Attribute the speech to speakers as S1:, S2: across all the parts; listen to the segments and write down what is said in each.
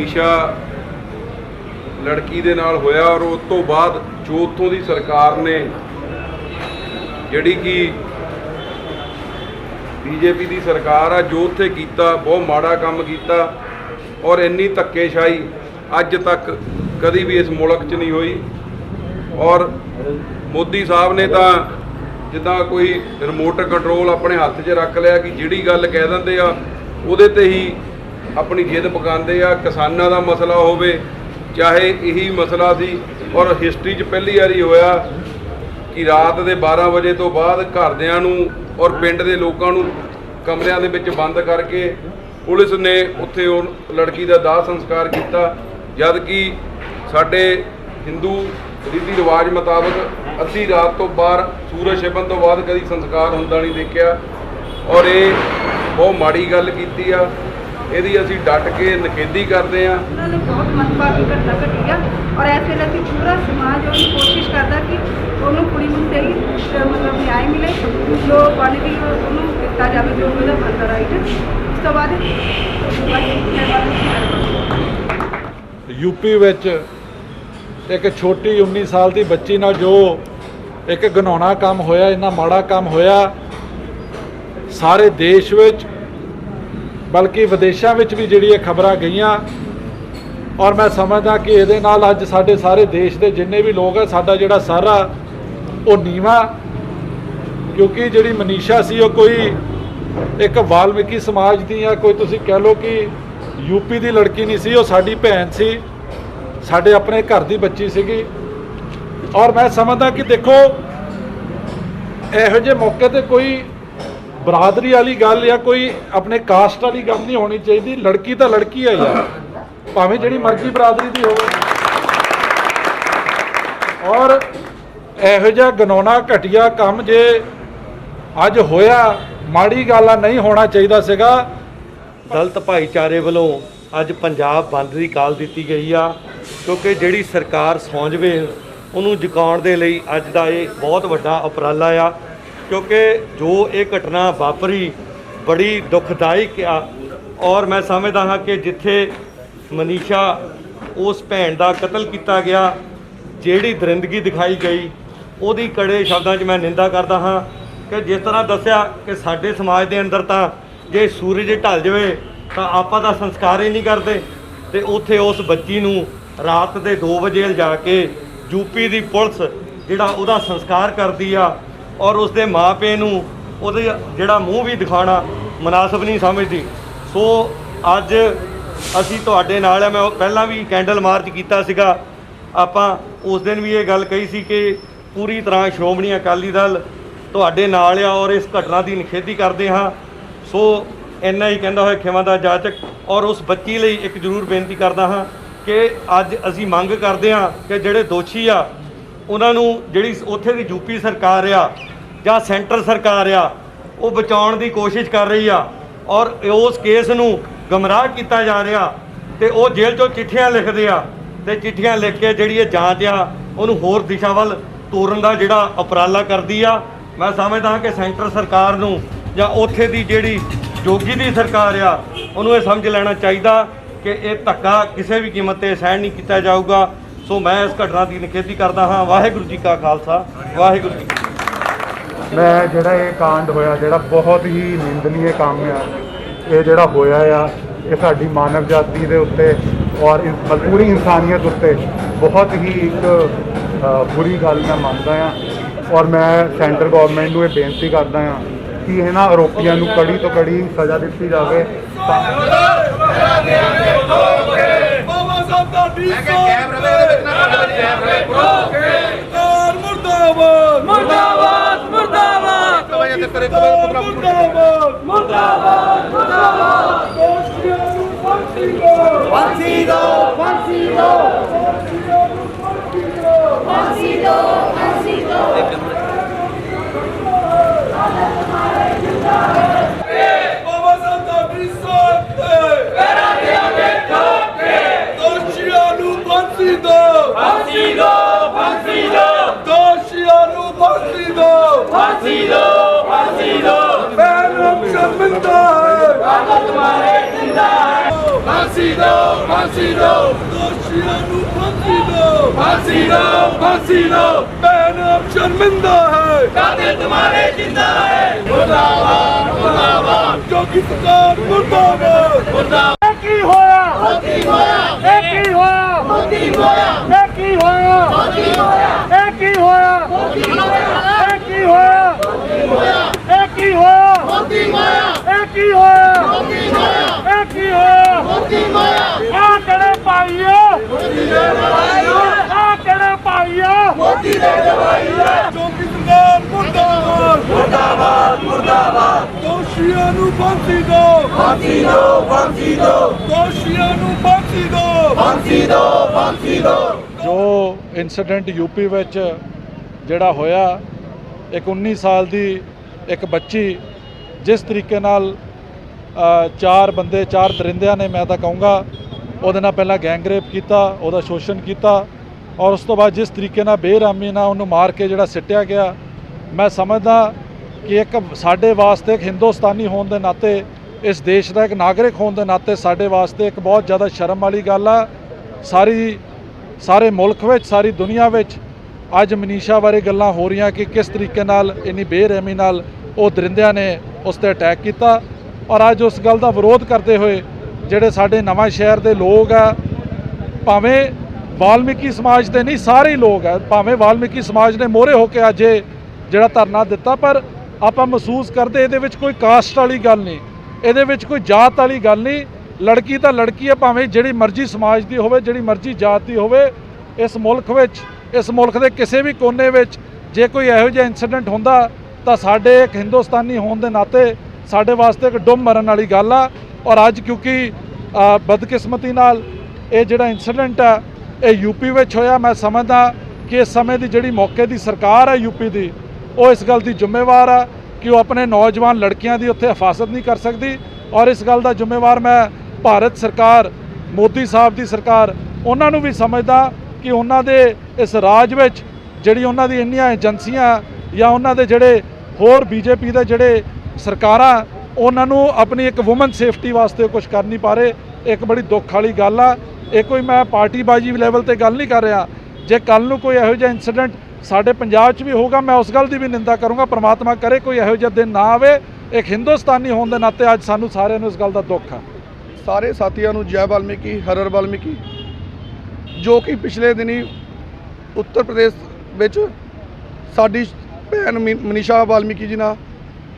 S1: मनीषा लड़की दे नाल होया और उस तो बाद जो उत्थों दी सरकार ने जिहड़ी कि बीजेपी की सरकार आ जो उत्थे कीता बहुत माड़ा काम कीता और इन्नी धक्केशाही अज तक कभी भी इस मुल्क च नहीं हुई। और मोदी साहब ने तो जिद्दां कोई रिमोट कंट्रोल अपने हत्थ 'च रख लिया कि जिहड़ी गल कह दिंदे आ उहदे ते ही अपनी जिद पकाते आ। किसानां दा मसला होवे चाहे यही मसला सी और हिस्टरी 'च पहली बारी होया कि रात के 12 बजे तो बाद घरदियां नूं और पिंड के लोगों नूं कमरिਆਂ ਦੇ ਵਿੱਚ बंद करके पुलिस ने उत्थे लड़की का दाह संस्कार किया, जद कि साडे हिंदू रीति रिवाज मुताबक अद्धी रात तो बाहर सूरज छिपण तो बाद कभी संस्कार होंदा नहीं देखिया। और ये बहुत माड़ी गल कीती आ, ਇਹਦੀ ਅਸੀਂ डट के निखेधी करते हैं।
S2: उन्होंने बहुत मनभागी घटना घटी है और इस वेले असीं पूरा समाज और कोशिश करता कि उन्होंने कुड़ी नूं सही मतलब न्याय मिले, जो बनदी उन्होंने दिता जाए जो उहदा बनदा राइट। उस तो बाद
S3: यूपी विच एक छोटी 19 साल की बच्ची नाल जो एक घिनौना काम होया, इन्ना माड़ा काम होया सारे देश विच बल्कि विदेशों में भी जिहड़ियां खबरां गईयां। और मैं समझदा कि इहदे नाल अज साडे सारे देश के जिन्ने भी लोग है साडा जिहड़ा सारा वो नीवा, क्योंकि जिहड़ी मनीषा सी वो कोई एक वाल्मीकि समाज दी या कोई तुसीं कह लो कि यूपी की लड़की नहीं सी, वो साडी भैन सी, साडे अपने घर की बच्ची सीगी। और मैं समझदा कि देखो इहो जे मौके ते कोई बरादरी वाली गल या कोई अपने कास्ट वाली गल नहीं होनी चाहिए। लड़की तो लड़की है यार, भावें जिहड़ी मर्जी बरादरी की हो। और इहो जिहा घिनौना घटिया काम जे अज होया माड़ी गल आ, नहीं होना चाहिए सीगा।
S4: दलित भाईचारे वालों अज पंजाब बंद की काल दी गई आ, क्योंकि जिहड़ी सरकार सौं जावे उहनूं जगाउण दे लई अज दा ये बहुत वड्डा उपराला आ। क्योंकि जो ये घटना वापरी बड़ी दुखदायक आ और मैं समझदा हाँ कि जिथे मनीषा उस भैन का कतल किया गया, जिहड़ी दरिंदगी दिखाई गई उहदी कड़े शब्दों मैं निंदा करदा हाँ कि जिस तरह दस्सिया कि साडे समाज के अंदर तो जे सूरज ढल जाए तो आपां दा संस्कार ही नहीं करते, तो उत्थे उस बच्ची नूं रात के 2 बजे लिजा के यूपी की पुलिस जिहड़ा उहदा संस्कार करदी आ और उसके माँ प्यो नूं उहदे जिहड़ा मूँह भी दिखाना मुनासिब नहीं समझदी। सो अज असीं तुहाडे नाल आ, मैं पहलां भी कैंडल मार्च कीता सीगा, आपां उस दिन भी ये गल कही सी कि पूरी तरह श्रोमणी अकाली दल तुहाडे नाल आ और इस घटना की निखेधी करते हाँ। सो इन्ना ही कहंदा होया खिमा दा जाचक। और उस बच्ची लई एक जरूर बेनती करदा हाँ कि अज असीं मंग करदे हाँ कि जिहड़े दोषी आ उन्होंने जिहड़ी उत्थे दी यूपी सरकार आ जां सेंटर सरकार आ वो बचाउण दी कोशिश कर रही आ और उस केस नूं गमराह किया जा रहा, तो वो जेल चों चिट्ठियां लिखदे आ ते चिट्ठियां लिख के जिहड़ी ये जांच आ उहनूं होर दिशा वल तोरन दा जिहड़ा उपराला करदी आ। मैं समझदा कि सेंटर सरकार नूं जां उत्थे दी जिहड़ी जोगी दी सरकार आ उहनूं ये समझ लेना चाहिए कि ये धक्का किसी भी कीमत ते सहन नहीं किया जाऊगा। सो मैं इस घटना की निखेधी करता हाँ। वाहिगुरू जी का खालसा, वाहिगुरू जी।
S5: मैं जिहड़ा ये कांड होया जिहड़ा बहुत ही निंदनीय काम आ, ये जिहड़ा होया आ ये साडी मानव जाति दे उत्ते और पूरी इंसानियत उत्ते बहुत ही एक बुरी गल मैं मानदा हाँ। और मैं सेंटर गवर्नमेंट नूं ये बेनती करदा हाँ कि इन्हां आरोपियों नूं कड़ी तो कड़ी सज़ा दित्ती जावे।
S6: फांसी दो, फांसी दो, फांसी दो,
S1: फांसी दो फांसी दो दोषियों को फांसी दो फांसी दो फांसी दो बहन अब शर्मिंदा है कातिल तुम्हारे जिंदा है मुर्दाबाद मुर्दाबाद जोगी सरकार मुर्दाबाद मुर्दाबाद
S6: की होया एक ही होया एक ही होया एक ही होया एक ही होया एक ही होया एक ही होया एक ही होया आ कड़े पाइयो आ कड़े पाइयो
S1: जोगी सरकार मुर्दाबाद मुर्दाबाद मुर्दाबाद दोषियों को फांसी दो फांसी दो फांसी दो दोषियों को फांसी दो फांसी दो फांसी दो
S3: ਜੋ ਇਨਸੀਡੈਂਟ ਯੂਪੀ ਵਿੱਚ ਜਿਹੜਾ ਹੋਇਆ ਇੱਕ 19 ਸਾਲ ਦੀ ਇੱਕ ਬੱਚੀ ਜਿਸ ਤਰੀਕੇ ਨਾਲ ਚਾਰ ਬੰਦੇ ਚਾਰ ਦਰਿੰਦਿਆਂ ਨੇ ਮੈਂ ਤਾਂ ਕਹੂੰਗਾ ਉਹਦੇ ਨਾਲ ਪਹਿਲਾਂ ਗੈਂਗ ਰੇਪ ਕੀਤਾ ਉਹਦਾ ਸ਼ੋਸ਼ਣ ਕੀਤਾ ਔਰ ਉਸ ਤੋਂ ਬਾਅਦ ਜਿਸ ਤਰੀਕੇ ਨਾਲ ਬੇਰਹਿਮੀ ਨਾਲ ਉਹਨੂੰ ਮਾਰ ਕੇ ਜਿਹੜਾ ਸਿੱਟਿਆ ਗਿਆ ਮੈਂ ਸਮਝਦਾ ਕਿ ਇੱਕ ਸਾਡੇ ਵਾਸਤੇ ਇੱਕ ਹਿੰਦੁਸਤਾਨੀ ਹੋਣ ਦੇ ਨਾਤੇ ਇਸ ਦੇਸ਼ ਦਾ ਇੱਕ ਨਾਗਰਿਕ ਹੋਣ ਦੇ ਨਾਤੇ ਸਾਡੇ ਵਾਸਤੇ ਇੱਕ ਬਹੁਤ ਜ਼ਿਆਦਾ ਸ਼ਰਮ ਵਾਲੀ ਗੱਲ ਆ ਸਾਰੇ ਮੁਲਕ ਵਿੱਚ ਸਾਰੀ ਦੁਨੀਆ ਵਿੱਚ ਅੱਜ ਮਨੀਸ਼ਾ ਬਾਰੇ ਗੱਲਾਂ ਹੋ ਰਹੀਆਂ ਕਿ ਕਿਸ ਤਰੀਕੇ ਨਾਲ ਇੰਨੀ ਬੇਰਹਿਮੀ ਨਾਲ ਉਹ ਦਰਿੰਦਿਆਂ ਨੇ ਉਸ ਤੇ ਅਟੈਕ ਕੀਤਾ ਔਰ ਅੱਜ ਉਸ ਗੱਲ ਦਾ ਵਿਰੋਧ ਕਰਦੇ ਹੋਏ ਜਿਹੜੇ ਸਾਡੇ ਨਵਾਂ ਸ਼ਹਿਰ ਦੇ ਲੋਕ ਆ ਭਾਵੇਂ ਵਾਲਮੀਕੀ ਸਮਾਜ ਦੇ ਨਹੀਂ ਸਾਰੇ ਹੀ ਲੋਕ ਆ ਭਾਵੇਂ ਵਾਲਮੀਕੀ ਸਮਾਜ ਨੇ ਮੋਹਰੇ ਹੋ ਕੇ ਅੱਜ ਇਹ ਜਿਹੜਾ ਧਰਨਾ ਦਿੱਤਾ ਪਰ ਆਪਾਂ ਮਹਿਸੂਸ ਕਰਦੇ ਇਹਦੇ ਵਿੱਚ ਕੋਈ ਕਾਸਟ ਵਾਲੀ ਗੱਲ ਨਹੀਂ ਇਹਦੇ ਵਿੱਚ ਕੋਈ ਜਾਤ ਵਾਲੀ ਗੱਲ ਨਹੀਂ ਲੜਕੀ ਤਾਂ ਲੜਕੀ ਹੈ ਭਾਵੇਂ ਜਿਹੜੀ ਮਰਜ਼ੀ ਸਮਾਜ ਦੀ ਹੋਵੇ ਜਿਹੜੀ ਮਰਜ਼ੀ ਜਾਤ ਦੀ ਹੋਵੇ ਇਸ ਮੁਲਕ ਵਿੱਚ ਇਸ ਮੁਲਕ ਦੇ ਕਿਸੇ ਵੀ ਕੋਨੇ ਵਿੱਚ ਜੇ ਕੋਈ ਇਹੋ ਜਿਹਾ ਇਨਸੀਡੈਂਟ ਹੁੰਦਾ ਤਾਂ ਸਾਡੇ ਇੱਕ ਹਿੰਦੁਸਤਾਨੀ ਹੋਣ ਦੇ ਨਾਤੇ ਸਾਡੇ ਵਾਸਤੇ ਇੱਕ ਡੁੱਬ ਮਰਨ ਵਾਲੀ ਗੱਲ ਆ ਔਰ ਅੱਜ ਕਿਉਂਕਿ ਬਦਕਿਸਮਤੀ ਨਾਲ ਇਹ ਜਿਹੜਾ ਇਨਸੀਡੈਂਟ ਆ ਇਹ ਯੂਪੀ ਵਿੱਚ ਹੋਇਆ ਮੈਂ ਸਮਝਦਾ ਕਿ ਇਸ ਸਮੇਂ ਦੀ ਜਿਹੜੀ ਮੌਕੇ ਦੀ ਸਰਕਾਰ ਹੈ ਯੂਪੀ ਦੀ ਉਹ ਇਸ ਗੱਲ ਦੀ ਜ਼ਿੰਮੇਵਾਰ ਆ ਕਿ ਉਹ ਆਪਣੇ ਨੌਜਵਾਨ ਲੜਕੀਆਂ ਦੀ ਉੱਥੇ ਹਿਫਾਜ਼ਤ ਨਹੀਂ ਕਰ ਸਕਦੀ ਔਰ ਇਸ ਗੱਲ ਦਾ ਜ਼ਿੰਮੇਵਾਰ ਮੈਂ ਭਾਰਤ ਸਰਕਾਰ ਮੋਦੀ ਸਾਹਿਬ ਦੀ ਸਰਕਾਰ ਉਹਨਾਂ ਨੂੰ ਵੀ ਸਮਝਦਾ ਕਿ ਉਹਨਾਂ ਦੇ ਇਸ ਰਾਜ ਵਿੱਚ ਜਿਹੜੀ ਉਹਨਾਂ ਦੀ ਇੰਨੀਆਂ ਏਜੰਸੀਆਂ ਜਾਂ ਉਹਨਾਂ ਦੇ ਜਿਹੜੇ ਹੋਰ ਬੀਜੇਪੀ ਦੇ ਜਿਹੜੇ ਸਰਕਾਰਾਂ ਉਹਨਾਂ ਨੂੰ ਆਪਣੀ ਇੱਕ ਵੂਮਨ ਸੇਫਟੀ ਵਾਸਤੇ ਕੁਝ ਕਰ ਨਹੀਂ ਪਾ ਰਹੇ ਇੱਕ ਬੜੀ ਦੁੱਖ ਵਾਲੀ ਗੱਲ ਆ ਇਹ ਕੋਈ ਮੈਂ ਪਾਰਟੀਬਾਜ਼ੀ ਲੈਵਲ ਤੇ ਗੱਲ ਨਹੀਂ ਕਰ ਰਿਹਾ ਜੇ ਕੱਲ ਨੂੰ ਕੋਈ ਇਹੋ ਜਿਹਾ ਇਨਸੀਡੈਂਟ ਸਾਡੇ ਪੰਜਾਬ 'ਚ ਵੀ ਹੋਊਗਾ ਮੈਂ ਉਸ ਗੱਲ ਦੀ ਵੀ ਨਿੰਦਾ ਕਰੂੰਗਾ ਪ੍ਰਮਾਤਮਾ ਕਰੇ ਕੋਈ ਇਹੋ ਜਿਹਾ ਦਿਨ ਨਾ ਆਵੇ ਇੱਕ ਹਿੰਦੁਸਤਾਨੀ ਹੋਣ ਦੇ ਨਾਤੇ ਅੱਜ ਸਾਨੂੰ ਸਾਰਿਆਂ ਨੂੰ ਇਸ ਗੱਲ ਦਾ ਦੁੱਖ ਆ
S7: ਸਾਰੇ ਸਾਥੀਆਂ ਨੂੰ ਜੈ ਵਾਲਮੀਕੀ ਹਰਰ ਵਾਲਮੀਕੀ ਜੋ ਕਿ ਪਿਛਲੇ ਦਿਨੀ ਉੱਤਰ ਪ੍ਰਦੇਸ਼ ਵਿੱਚ ਸਾਡੀ ਭੈਣ ਮਨੀਸ਼ਾ ਵਾਲਮੀਕੀ ਜੀ ਨਾਲ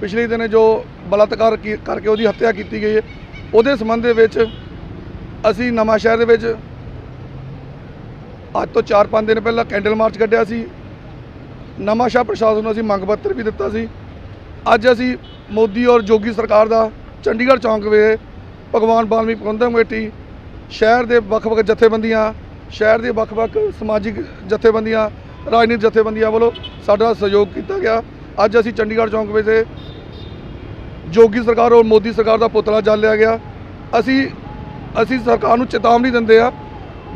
S7: ਪਿਛਲੇ ਦਿਨ ਜੋ ਬਲਾਤਕਾਰ ਕਰਕੇ ਉਹਦੀ ਹੱਤਿਆ ਕੀਤੀ ਗਈ ਹੈ ਉਹਦੇ ਸੰਬੰਧ ਦੇ ਵਿੱਚ ਅਸੀਂ ਨਵਾਂ ਸ਼ਹਿਰ ਦੇ ਵਿੱਚ ਅੱਜ ਤੋਂ 4-5 ਦਿਨ ਪਹਿਲਾਂ ਕੈਂਡਲ ਮਾਰਚ ਕੱਢਿਆ ਸੀ ਨਵਾਂ ਸ਼ਹਿਰ ਪ੍ਰਸ਼ਾਸਨ ਨੂੰ ਅਸੀਂ ਮੰਗ ਪੱਤਰ ਵੀ ਦਿੱਤਾ ਸੀ ਅੱਜ ਅਸੀਂ ਮੋਦੀ ਔਰ ਜੋਗੀ ਸਰਕਾਰ ਦਾ ਚੰਡੀਗੜ੍ਹ ਚੌਂਕ ਵਿੱਚ ਭਗਵਾਨ ਵਾਲਮੀਕੀ ਪ੍ਰਬੰਧਕ ਕਮੇਟੀ ਸ਼ਹਿਰ ਦੇ ਵੱਖ-ਵੱਖ ਜਥੇਬੰਦੀਆਂ ਸ਼ਹਿਰ ਦੇ ਵੱਖ-ਵੱਖ ਸਮਾਜਿਕ ਜਥੇਬੰਦੀਆਂ ਰਾਜਨੀਤਿਕ ਜਥੇਬੰਦੀਆਂ ਵੱਲੋਂ ਸਾਡਾ ਸਹਿਯੋਗ ਕੀਤਾ ਗਿਆ ਅੱਜ ਅਸੀਂ ਚੰਡੀਗੜ੍ਹ ਚੌਂਕ ਵਿੱਚ ਜੋਗੀ ਸਰਕਾਰ ਔਰ ਮੋਦੀ ਸਰਕਾਰ ਦਾ ਪੁਤਲਾ ਜਾਲਿਆ ਗਿਆ ਅਸੀਂ ਸਰਕਾਰ ਨੂੰ ਚੇਤਾਵਨੀ ਦਿੰਦੇ ਆ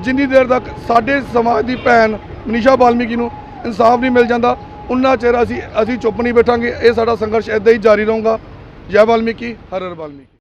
S7: ਜਿੰਨੀ ਦੇਰ ਤੱਕ ਸਾਡੇ ਸਮਾਜ ਦੀ ਭੈਣ ਮਨੀਸ਼ਾ ਵਾਲਮੀਕੀ ਨੂੰ ਇਨਸਾਫ ਨਹੀਂ ਮਿਲ ਜਾਂਦਾ ਉਨਾ ਚਿਰ ਅਸੀਂ ਚੁੱਪ ਨਹੀਂ ਬੈਠਾਂਗੇ ਇਹ ਸਾਡਾ ਸੰਘਰਸ਼ ਇੱਦਾਂ ਹੀ ਜਾਰੀ ਰਹੂਗਾ ਜੈ ਵਾਲਮੀਕੀ ਹਰ ਹਰ ਵਾਲਮੀਕੀ